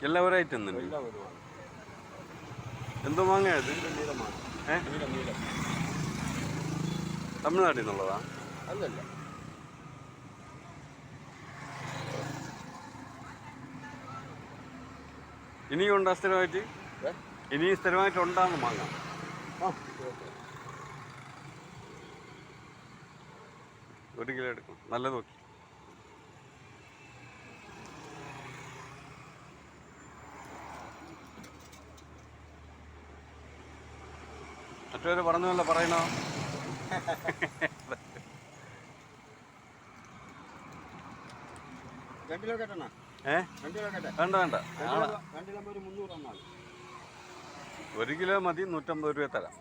എല്ലാം ഒരായിട്ട് തന്നെ. എന്തോ മാങ്ങയത്? തമിഴ്നാട്ടിൽ നിന്നുള്ളതാ? അല്ലല്ല, ഇനിയും ഉണ്ടാ സ്ഥിരമായിട്ട്? ഇനിയും സ്ഥിരമായിട്ട് ഉണ്ടാകുന്നു മാങ്ങ? ഒരു കിലോ എടുക്കും, നല്ലത് നോക്കി. മറ്റവര് പറഞ്ഞല്ല പറയണോ? വേണ്ട വേണ്ട, ഒരു കിലോ മതി, 150 രൂപ തരാം.